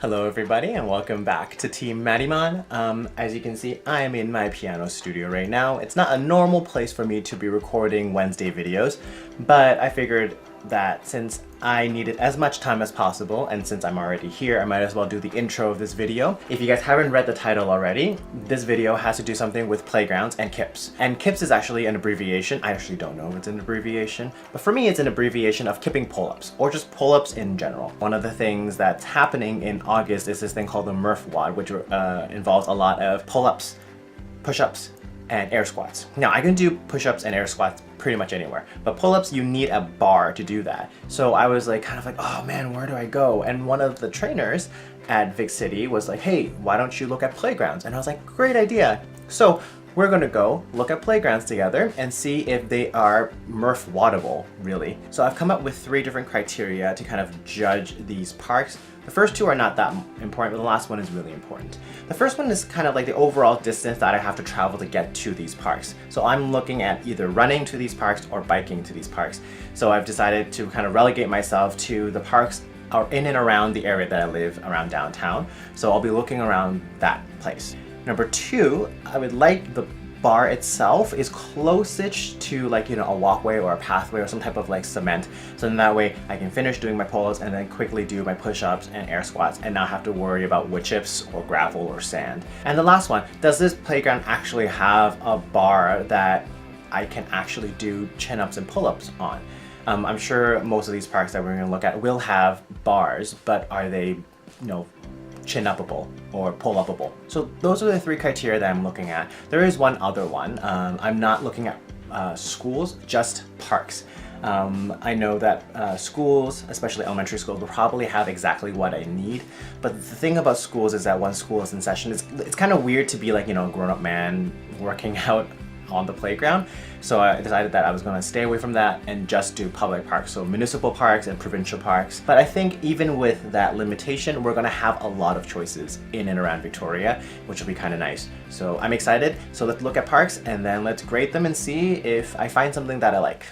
Hello everybody and welcome back to Team Mattymon. As you can see, I am in my piano studio right now. It's not a normal place for me to be recording Wednesday videos, but I figured that since I needed as much time as possible, and since I'm already here, I might as well do the intro of this video. If you guys haven't read the title already, this video has to do something with playgrounds and KIPS. And KIPS is actually an abbreviation. I actually don't know if it's an abbreviation, but for me it's an abbreviation of kipping pull-ups, or just pull-ups in general. One of the things that's happening in August is this thing called the Murph WOD, which involves a lot of pull-ups, push-ups, and air squats. Now I can do push-ups and air squats pretty much anywhere, but pull-ups you need a bar to do that. So I was like oh man, where do I go? And one of the trainers at Vic City was like, hey, why don't you look at playgrounds? And I was like, great idea. So we're gonna go look at playgrounds together and see if they are Murph WODable, really. So I've come up with 3 different criteria to kind of judge these parks. The first 2 are not that important, but the last one is really important. The first one is kind of like the overall distance that I have to travel to get to these parks. So I'm looking at either running to these parks or biking to these parks. So I've decided to kind of relegate myself to the parks in and around the area that I live, around downtown. So I'll be looking around that place. Number 2, I would like the bar itself is close-ish to a walkway or a pathway or some type of cement. So then that way I can finish doing my pull-ups and then quickly do my push-ups and air squats and not have to worry about wood chips or gravel or sand. And the last one, does this playground actually have a bar that I can actually do chin-ups and pull-ups on? I'm sure most of these parks that we're going to look at will have bars, but are they, chin-upable or pull-upable? So those are the 3 criteria that I'm looking at. There is one other one. I'm not looking at schools, just parks. I know that schools, especially elementary schools, will probably have exactly what I need. But the thing about schools is that when school is in session, it's kind of weird to be a grown-up man working out on the playground. So I decided that I was going to stay away from that and just do public parks, so municipal parks and provincial parks. But I think even with that limitation, we're going to have a lot of choices in and around Victoria, which will be kind of nice. So I'm excited. So let's look at parks and then let's grade them and see if I find something that I like.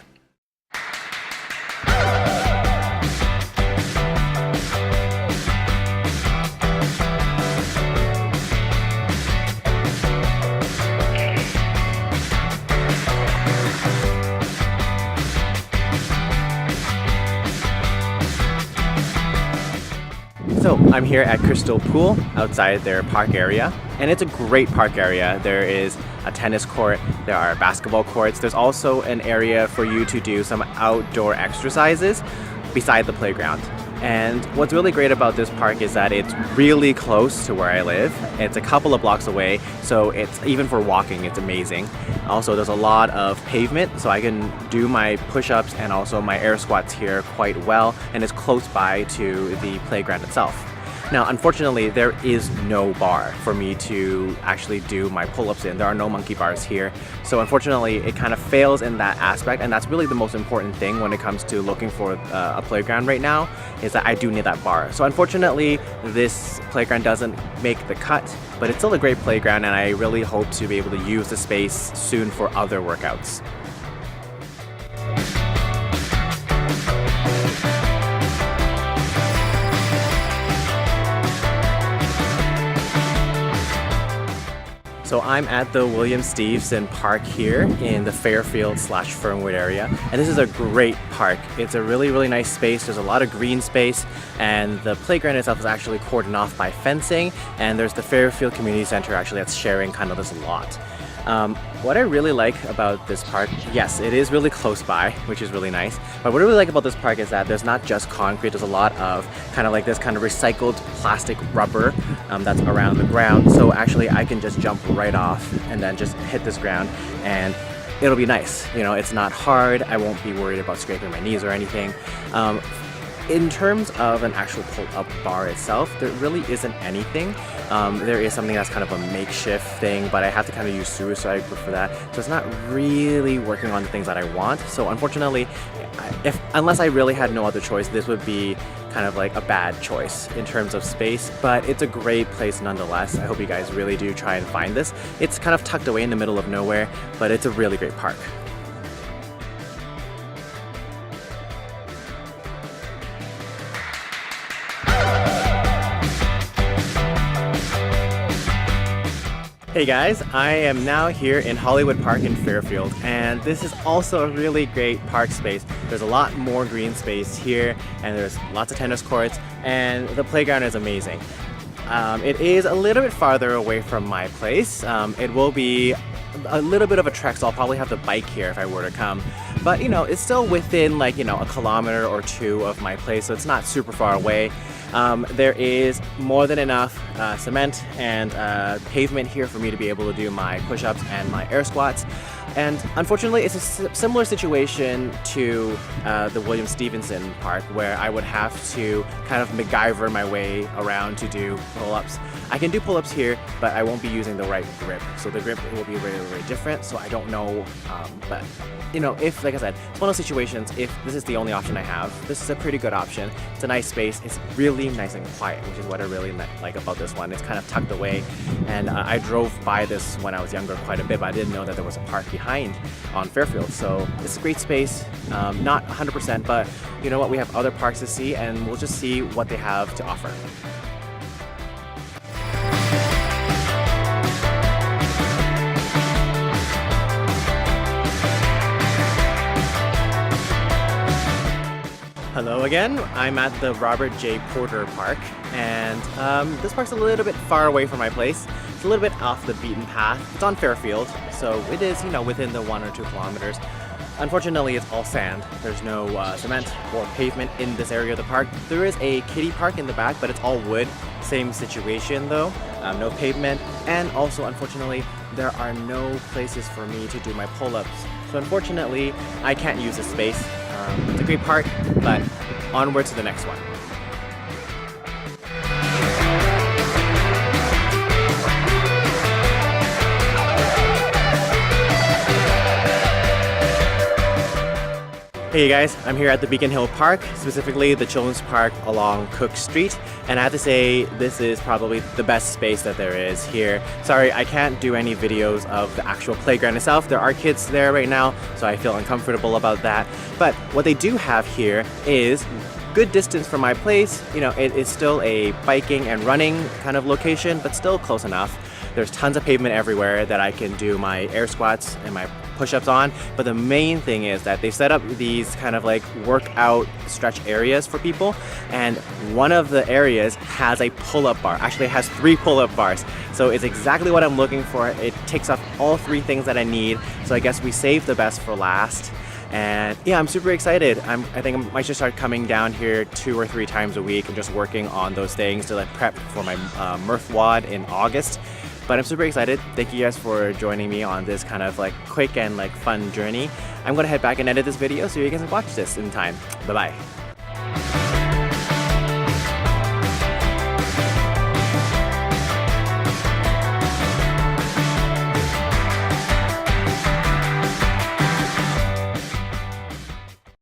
So I'm here at Crystal Pool outside their park area, and it's a great park area. There is a tennis court, there are basketball courts, there's also an area for you to do some outdoor exercises beside the playground. And what's really great about this park is that it's really close to where I live. It's a couple of blocks away, so it's even for walking, it's amazing. Also, there's a lot of pavement, so I can do my push-ups and also my air squats here quite well, and it's close by to the playground itself. Now, unfortunately, there is no bar for me to actually do my pull-ups in. There are no monkey bars here. So unfortunately, it kind of fails in that aspect, and that's really the most important thing when it comes to looking for a playground right now, is that I do need that bar. So unfortunately, this playground doesn't make the cut, but it's still a great playground, and I really hope to be able to use the space soon for other workouts. So I'm at the William Stevenson Park here in the Fairfield/Fernwood area, and this is a great park. It's a really nice space. There's a lot of green space, and the playground itself is actually cordoned off by fencing, and there's the Fairfield Community Center actually that's sharing kind of this lot. What I really like about this park, yes, it is really close by, which is really nice, but what I really like about this park is that there's not just concrete, there's a lot of this kind of recycled plastic rubber that's around the ground, so actually I can just jump right off and then just hit this ground and it'll be nice. It's not hard, I won't be worried about scraping my knees or anything. In terms of an actual pull-up bar itself, there really isn't anything. There is something that's kind of a makeshift thing, but I have to kind of use suicide for that. So it's not really working on the things that I want. So unfortunately, unless I really had no other choice, this would be kind of like a bad choice in terms of space, but it's a great place nonetheless. I hope you guys really do try and find this. It's kind of tucked away in the middle of nowhere, but it's a really great park. Hey guys, I am now here in Hollywood Park in Fairfield, and this is also a really great park space. There's a lot more green space here, and there's lots of tennis courts, and the playground is amazing. It is a little bit farther away from my place. It will be a little bit of a trek, so I'll probably have to bike here if I were to come. But you know, it's still within like, you know, a kilometer or two of my place, so it's not super far away. There is more than enough cement and pavement here for me to be able to do my push-ups and my air squats. And unfortunately, it's a similar situation to the William Stevenson Park, where I would have to kind of MacGyver my way around to do pull-ups. I can do pull-ups here, but I won't be using the right grip. So the grip will be very, very different, so I don't know. But you know, if, like I said, it's one of those situations, if this is the only option I have, this is a pretty good option. It's a nice space. It's really nice and quiet, which is what I really like about this one. It's kind of tucked away, and I drove by this when I was younger quite a bit, but I didn't know that there was a park behind on Fairfield. So it's a great space, not 100%, but you know what, we have other parks to see, and we'll just see what they have to offer. Hello again, I'm at the Robert J. Porter Park, and this park's a little bit far away from my place. It's a little bit off the beaten path. It's on Fairfield, so it is, you know, within the 1 or 2 kilometers. Unfortunately, it's all sand. There's no cement or pavement in this area of the park. There is a kiddie park in the back, but it's all wood. Same situation though, no pavement, and also unfortunately, there are no places for me to do my pull-ups. So unfortunately, I can't use this space. It's a great park, but onward to the next one. Hey guys, I'm here at the Beacon Hill Park, specifically the children's park along Cook Street, and I have to say this is probably the best space that there is here. Sorry, I can't do any videos of the actual playground itself. There are kids there right now, so I feel uncomfortable about that. But what they do have here is good distance from my place. You know, it is still a biking and running kind of location, but still close enough. There's tons of pavement everywhere that I can do my air squats and my push-ups on, but the main thing is that they set up these kind of like workout stretch areas for people, and one of the areas has a pull-up bar. Actually, it has 3 pull-up bars, so it's exactly what I'm looking for. It takes off all 3 things that I need, so I guess we saved the best for last. And yeah, I'm super excited. I think I might just start coming down here 2 or 3 times a week and just working on those things to like prep for my Murph WOD in August. But I'm super excited. Thank you guys for joining me on this kind of like quick and like fun journey. I'm gonna head back and edit this video so you guys can watch this in time. Bye-bye.